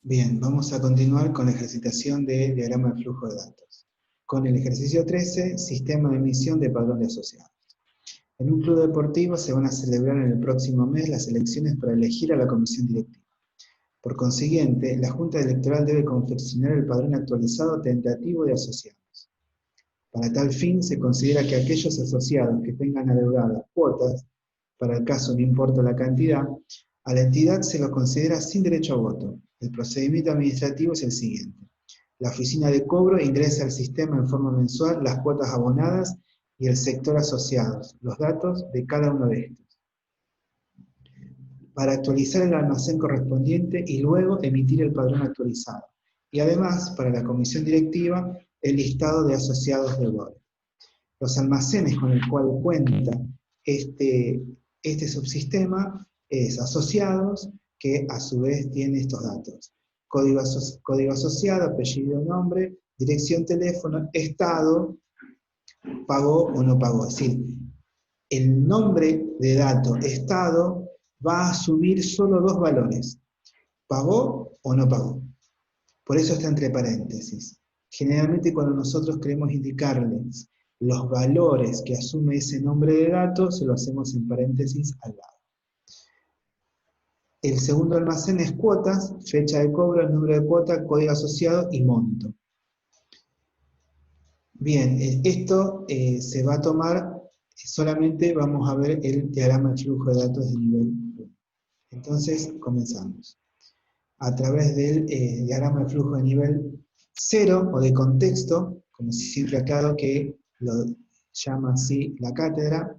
Bien, vamos a continuar con la ejercitación de diagrama de flujo de datos. Con el ejercicio 13, sistema de emisión de padrón de asociados. En un club deportivo se van a celebrar en el próximo mes las elecciones para elegir a la comisión directiva. Por consiguiente, la Junta Electoral debe confeccionar el padrón actualizado tentativo de asociados. Para tal fin, se considera que aquellos asociados que tengan adeudadas cuotas, para el caso no importa la cantidad, a la entidad se lo considera sin derecho a voto. El procedimiento administrativo es el siguiente. La oficina de cobro ingresa al sistema en forma mensual las cuotas abonadas y el sector asociados, los datos de cada uno de estos, para actualizar el almacén correspondiente y luego emitir el padrón actualizado. Y además, para la comisión directiva, el listado de asociados de valor. Los almacenes con el cual cuenta este subsistema es asociados, que a su vez tiene estos datos. Código asociado, apellido, nombre, dirección, teléfono, estado, pagó o no pagó. Es decir, el nombre de dato, estado, va a subir solo dos valores. ¿Pagó o no pagó? Por eso está entre paréntesis. Generalmente cuando nosotros queremos indicarles los valores que asume ese nombre de dato, se lo hacemos en paréntesis al lado. El segundo almacén es cuotas, fecha de cobro, el número de cuota, código asociado y monto. Bien, esto se va a tomar, solamente vamos a ver el diagrama de flujo de datos de nivel 1. Entonces, comenzamos. A través del diagrama de flujo de nivel 0 o de contexto, como siempre aclaro que lo llama así la cátedra,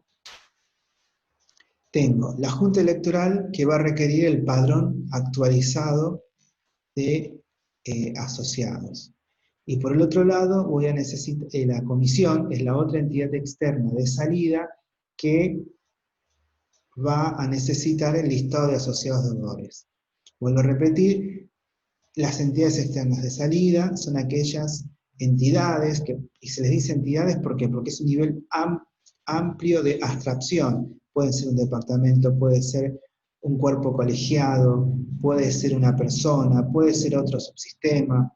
tengo la Junta Electoral que va a requerir el padrón actualizado de asociados. Y por el otro lado voy a necesitar, la comisión es la otra entidad externa de salida que va a necesitar el listado de asociados deudores. Vuelvo a repetir, las entidades externas de salida son aquellas entidades, y se les dice entidades porque es un nivel amplio de abstracción. Puede ser un departamento, puede ser un cuerpo colegiado, puede ser una persona, puede ser otro subsistema.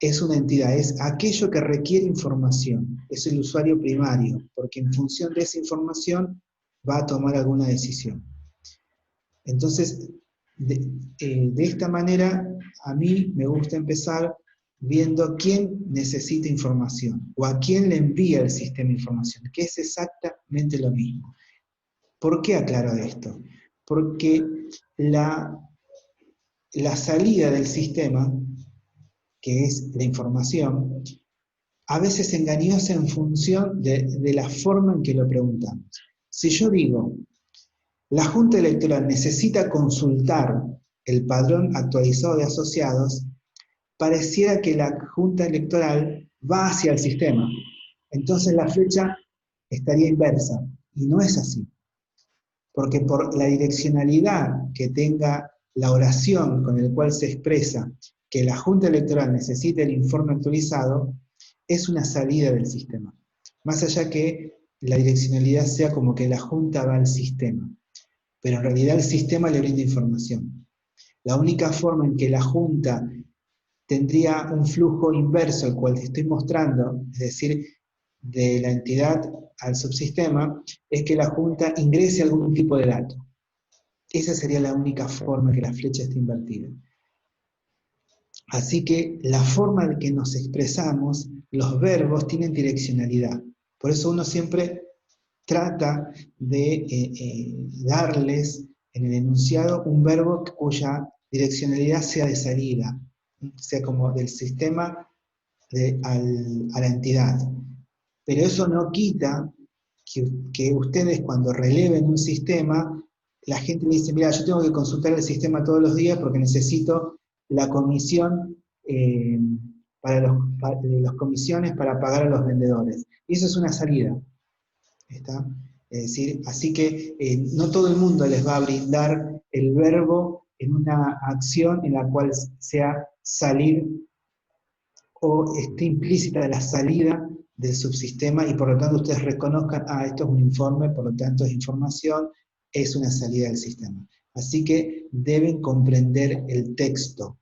Es una entidad, es aquello que requiere información, es el usuario primario, porque en función de esa información va a tomar alguna decisión. Entonces, de esta manera, a mí me gusta empezar viendo quién necesita información, o a quién le envía el sistema de información, que es exactamente lo mismo. ¿Por qué aclaro esto? Porque la salida del sistema, que es la información, a veces es engañosa en función de la forma en que lo preguntamos. Si yo digo, la Junta Electoral necesita consultar el padrón actualizado de asociados, pareciera que la Junta Electoral va hacia el sistema. Entonces la flecha estaría inversa, y no es así. Porque por la direccionalidad que tenga la oración con el cual se expresa que la Junta Electoral necesita el informe actualizado, es una salida del sistema. Más allá que la direccionalidad sea como que la Junta va al sistema. Pero en realidad el sistema le brinda información. La única forma en que la Junta tendría un flujo inverso, el cual te estoy mostrando, es decir, de la entidad al subsistema, es que la Junta ingrese algún tipo de dato. Esa sería la única forma que la flecha esté invertida. Así que la forma en que nos expresamos, los verbos tienen direccionalidad. Por eso uno siempre trata de darles en el enunciado un verbo cuya direccionalidad sea de salida, sea como del sistema a la entidad. Pero eso no quita que ustedes cuando releven un sistema, la gente le dice, mira, yo tengo que consultar el sistema todos los días porque necesito la comisión de las comisiones para pagar a los vendedores. Y eso es una salida. ¿Está? Es decir, así que no todo el mundo les va a brindar el verbo en una acción en la cual sea salir o esté implícita la salida del subsistema y por lo tanto ustedes reconozcan, esto es un informe, por lo tanto es información, es una salida del sistema. Así que deben comprender el texto.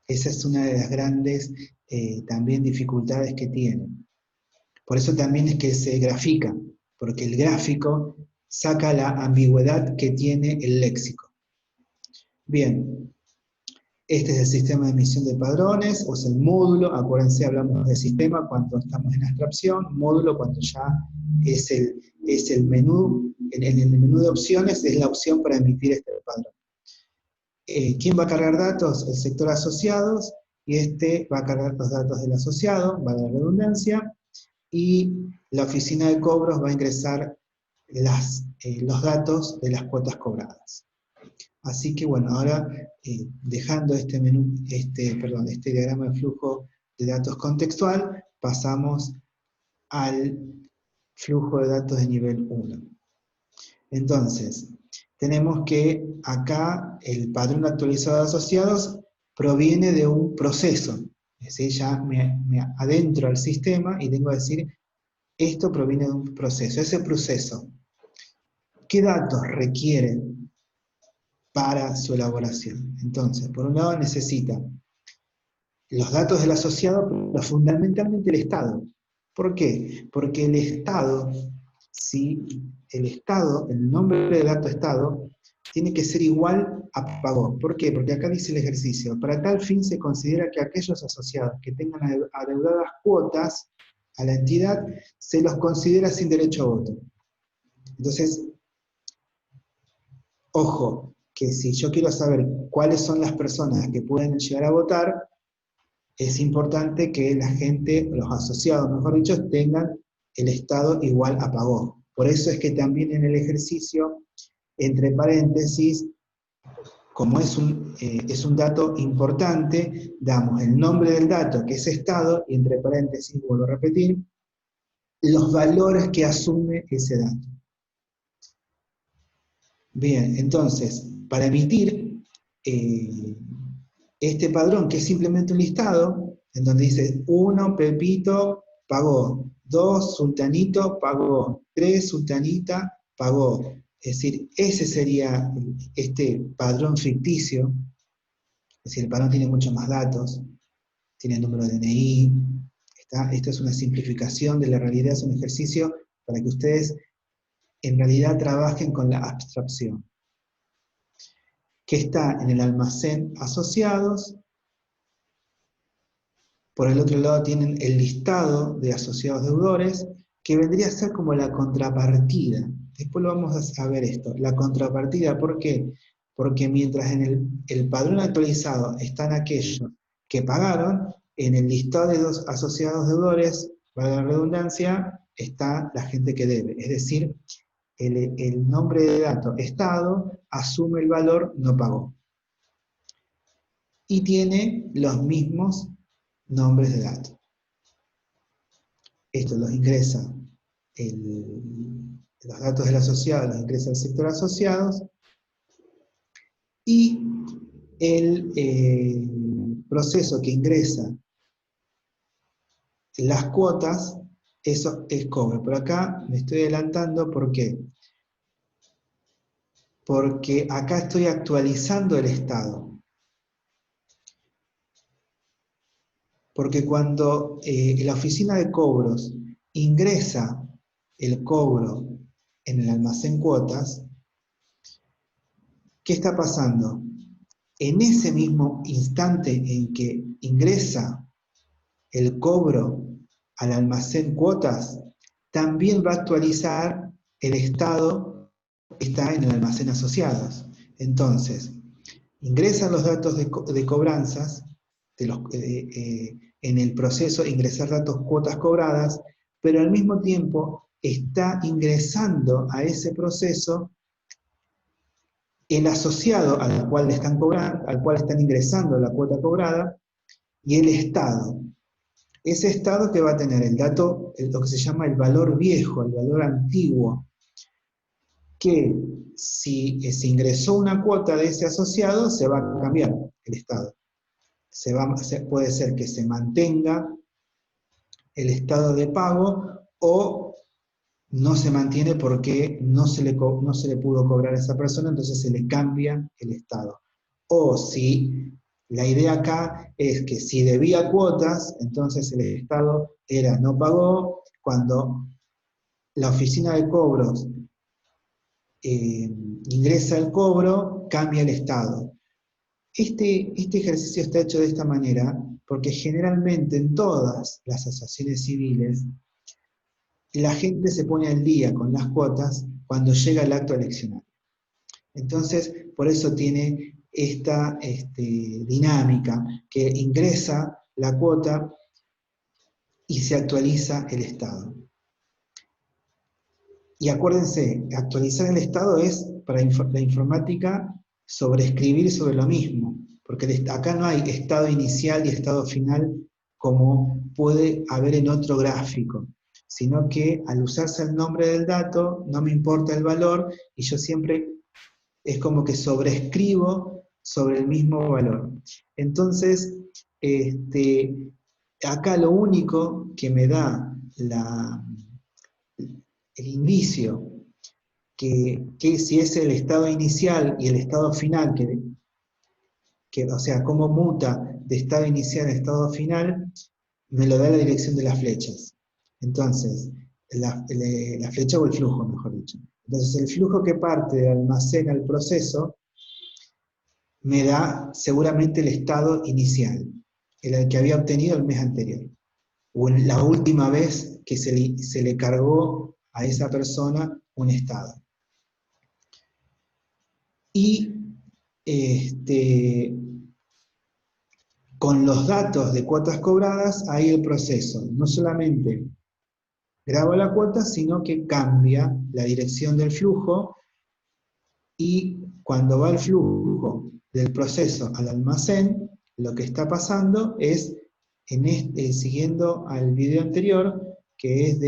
Esa es una de las grandes también dificultades que tienen. Por eso también es que se grafica, porque el gráfico saca la ambigüedad que tiene el léxico. Bien, este es el sistema de emisión de padrones, o es el módulo. Acuérdense, hablamos de sistema cuando estamos en abstracción, módulo cuando ya es el menú, en el menú de opciones es la opción para emitir este padrón. ¿Quién va a cargar datos? El sector asociados, y este va a cargar los datos del asociado, valga la redundancia, y la oficina de cobros va a ingresar los datos de las cuotas cobradas. Así que bueno, ahora dejando este diagrama de flujo de datos contextual, pasamos al flujo de datos de nivel 1. Entonces, tenemos que acá el padrón actualizado de asociados proviene de un proceso. Es decir, ya me adentro al sistema y tengo que decir, esto proviene de un proceso. Ese proceso, ¿qué datos requieren para su elaboración? Entonces, por un lado necesita los datos del asociado, pero fundamentalmente el estado. ¿Por qué? Porque el estado, si el nombre de dato estado, tiene que ser igual a pagó. ¿Por qué? Porque acá dice el ejercicio, para tal fin se considera que aquellos asociados que tengan adeudadas cuotas a la entidad, se los considera sin derecho a voto. Entonces, ojo, que si yo quiero saber cuáles son las personas que pueden llegar a votar, es importante que la gente, los asociados, mejor dicho, tengan el estado igual a pagó. Por eso es que también en el ejercicio, entre paréntesis, como es un dato importante, damos el nombre del dato, que es estado, y entre paréntesis, vuelvo a repetir, los valores que asume ese dato. Bien, entonces, para emitir este padrón, que es simplemente un listado, en donde dice 1, Pepito pagó, 2, Sultanito pagó, 3, Sultanita pagó. Es decir, ese sería este padrón ficticio. Es decir, el padrón tiene muchos más datos, tiene el número de DNI. Esto es una simplificación de la realidad, es un ejercicio para que ustedes en realidad trabajen con la abstracción, que está en el almacén asociados. Por el otro lado tienen el listado de asociados deudores, que vendría a ser como la contrapartida. Después lo vamos a ver esto. La contrapartida, ¿por qué? Porque mientras en el padrón actualizado están aquellos que pagaron, en el listado de los asociados deudores, para la redundancia, está la gente que debe. Es decir, el nombre de dato estado asume el valor no pagó. Y tiene los mismos nombres de datos. Esto los ingresa, los datos del asociado los ingresa el sector asociados, y el proceso que ingresa las cuotas, eso es cobro. Pero acá me estoy adelantando, ¿por qué? Porque acá estoy actualizando el estado. Porque cuando la oficina de cobros ingresa el cobro en el almacén cuotas, ¿qué está pasando? En ese mismo instante en que ingresa el cobro al almacén cuotas, también va a actualizar el estado que está en el almacén asociados. Entonces, ingresan los datos de cobranzas, en el proceso ingresar datos cuotas cobradas, pero al mismo tiempo está ingresando a ese proceso el asociado al cual le están cobrando, al cual están ingresando la cuota cobrada, y el estado. Ese estado que va a tener el dato, lo que se llama el valor viejo, el valor antiguo, que si se ingresó una cuota de ese asociado, se va a cambiar el estado. Puede ser que se mantenga el estado de pago, o no se mantiene porque no se le pudo cobrar a esa persona, entonces se le cambia el estado. O si la idea acá es que si debía cuotas, entonces el estado no pagó, cuando la oficina de cobros ingresa el cobro, cambia el estado. Este ejercicio está hecho de esta manera porque generalmente en todas las asociaciones civiles la gente se pone al día con las cuotas cuando llega el acto eleccionario. Entonces, por eso tiene esta dinámica que ingresa la cuota y se actualiza el estado. Y acuérdense, actualizar el estado es para la informática sobreescribir sobre lo mismo, porque acá no hay estado inicial y estado final como puede haber en otro gráfico, sino que al usarse el nombre del dato no me importa el valor y yo siempre es como que sobreescribo sobre el mismo valor. Entonces, acá lo único que me da el indicio que si es el estado inicial y el estado final, o sea, cómo muta de estado inicial a estado final, me lo da la dirección de las flechas. Entonces, la flecha o el flujo, mejor dicho. Entonces, el flujo que parte del almacén al proceso me da seguramente el estado inicial, el que había obtenido el mes anterior, o la última vez que se le cargó a esa persona un estado. Y con los datos de cuotas cobradas, ahí el proceso no solamente graba la cuota, sino que cambia la dirección del flujo y cuando va el flujo del proceso al almacén, lo que está pasando es, siguiendo al video anterior, que es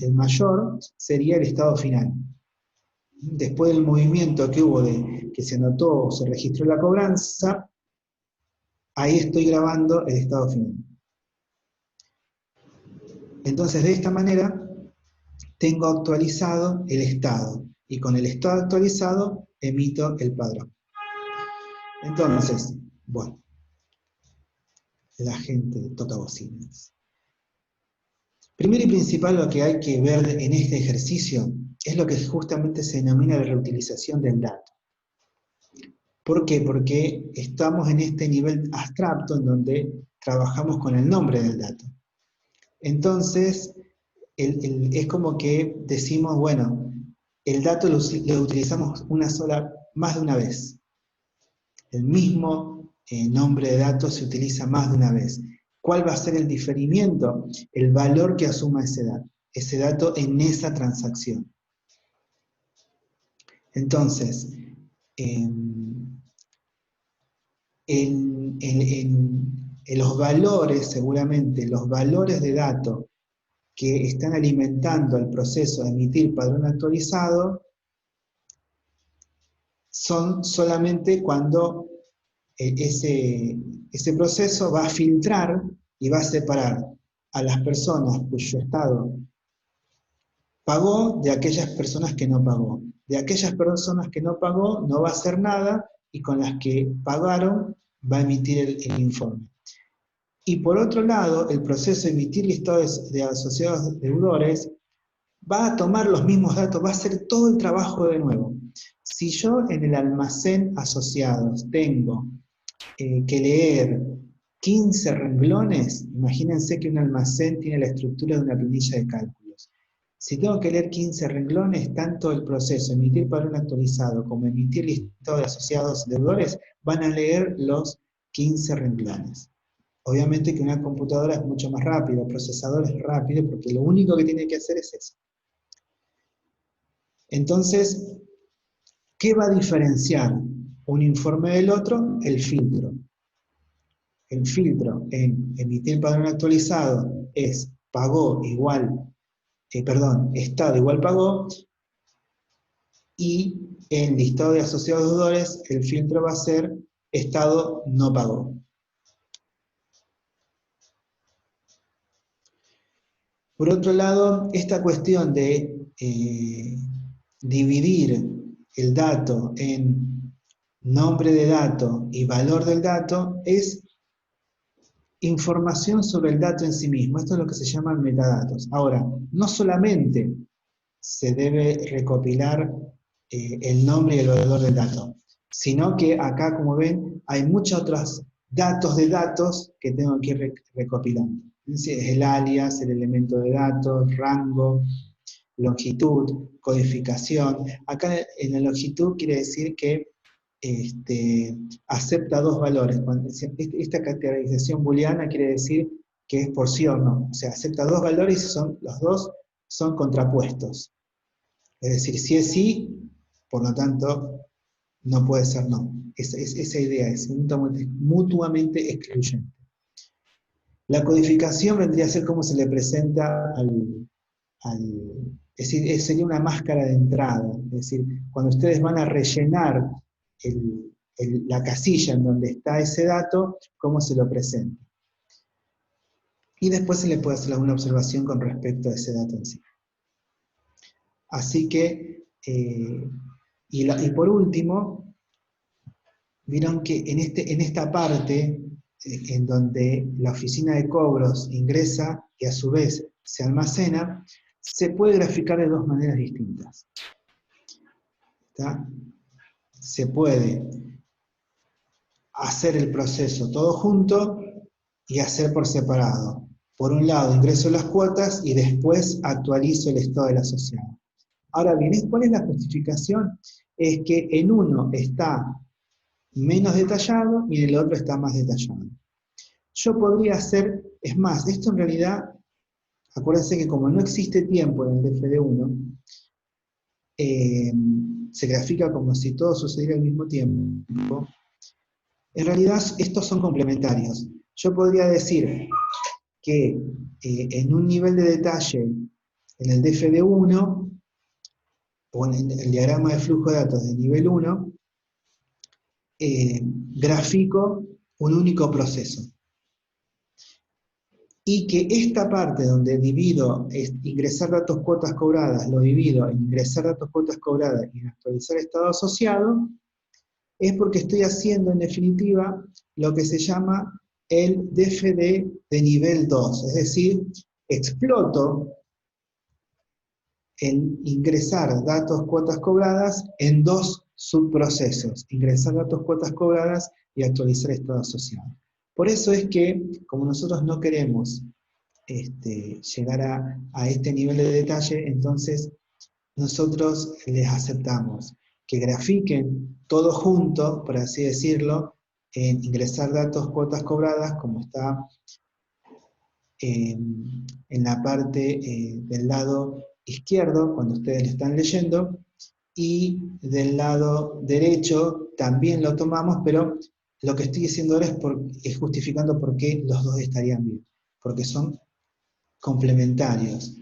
el mayor, sería el estado final. Después del movimiento que hubo que se anotó o se registró la cobranza, ahí estoy grabando el estado final. Entonces, de esta manera, tengo actualizado el estado. Y con el estado actualizado, emito el padrón. Entonces, bueno, la gente toca bocinas. Primero y principal, lo que hay que ver en este ejercicio es lo que justamente se denomina la reutilización del dato. ¿Por qué? Porque estamos en este nivel abstracto en donde trabajamos con el nombre del dato. Entonces, es como que decimos, bueno, el dato lo utilizamos más de una vez. El mismo nombre de dato se utiliza más de una vez. ¿Cuál va a ser el diferimiento? El valor que asuma ese dato en esa transacción. Entonces, en los valores, seguramente, los valores de dato que están alimentando el proceso de emitir padrón actualizado son solamente cuando ese proceso va a filtrar y va a separar a las personas cuyo estado pagó de aquellas personas que no pagó. De aquellas personas que no pagó no va a hacer nada y con las que pagaron va a emitir el informe. Y por otro lado, el proceso de emitir listados de asociados deudores va a tomar los mismos datos, va a hacer todo el trabajo de nuevo. Si yo en el almacén asociados tengo que leer 15 renglones, imagínense que un almacén tiene la estructura de una planilla de cálculos. Si tengo que leer 15 renglones, tanto el proceso emitir padrón actualizado como emitir listado de asociados deudores van a leer los 15 renglones. Obviamente que una computadora es mucho más rápida, el procesador es rápido, porque lo único que tiene que hacer es eso. Entonces, ¿qué va a diferenciar un informe del otro? El filtro. El filtro en emitir padrón actualizado es pagó igual, estado igual pagó, y en listado de asociados deudores el filtro va a ser estado no pagó. Por otro lado, esta cuestión de dividir el dato en nombre de dato y valor del dato es información sobre el dato en sí mismo. Esto es lo que se llaman metadatos. Ahora, no solamente se debe recopilar el nombre y el valor del dato, sino que acá, como ven, hay muchos otros datos de datos que tengo que ir recopilando. Es el alias, el elemento de datos, rango, longitud, codificación. Acá en la longitud quiere decir que acepta dos valores. Esta categorización booleana quiere decir que es por sí o no. O sea, acepta dos valores y los dos son contrapuestos. Es decir, si es sí, por lo tanto, no puede ser no. Esa idea es mutuamente excluyente. La codificación vendría a ser como se le presenta es decir, sería una máscara de entrada. Es decir, cuando ustedes van a rellenar la casilla en donde está ese dato, cómo se lo presenta. Y después se le puede hacer alguna observación con respecto a ese dato en sí. Así que, y por último, vieron que en esta parte, en donde la oficina de cobros ingresa y a su vez se almacena, se puede graficar de dos maneras distintas. ¿Está? Se puede hacer el proceso todo junto y hacer por separado. Por un lado ingreso las cuotas y después actualizo el estado del asociado. Ahora bien, ¿cuál es la justificación? Es que en uno está menos detallado y en el otro está más detallado. Yo podría hacer, es más, esto en realidad, acuérdense que como no existe tiempo en el DFD1, se grafica como si todo sucediera al mismo tiempo. En realidad estos son complementarios. Yo podría decir que en un nivel de detalle, en el DFD1, o en el diagrama de flujo de datos de nivel 1, grafico un único proceso. Y que esta parte donde divido ingresar datos cuotas cobradas, lo divido en ingresar datos cuotas cobradas y en actualizar estado asociado, es porque estoy haciendo en definitiva lo que se llama el DFD de nivel 2, es decir, exploto el ingresar datos cuotas cobradas en dos subprocesos, ingresar datos cuotas cobradas y actualizar estado asociado. Por eso es que, como nosotros no queremos llegar a este nivel de detalle, entonces nosotros les aceptamos que grafiquen todo junto, por así decirlo, en ingresar datos cuotas cobradas, como está en la parte del lado izquierdo, cuando ustedes lo están leyendo, y del lado derecho también lo tomamos, pero lo que estoy diciendo ahora es justificando por qué los dos estarían bien, porque son complementarios.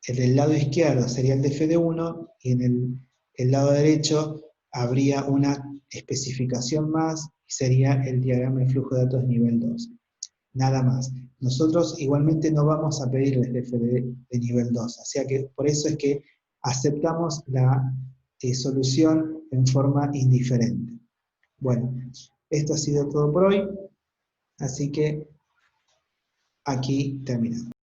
El del lado izquierdo sería el DFD1 y en el lado derecho habría una especificación más y sería el diagrama de flujo de datos de nivel 2. Nada más. Nosotros igualmente no vamos a pedir el DFD de nivel 2, o sea que por eso es que aceptamos la solución en forma indiferente. Bueno, esto ha sido todo por hoy, así que aquí terminamos.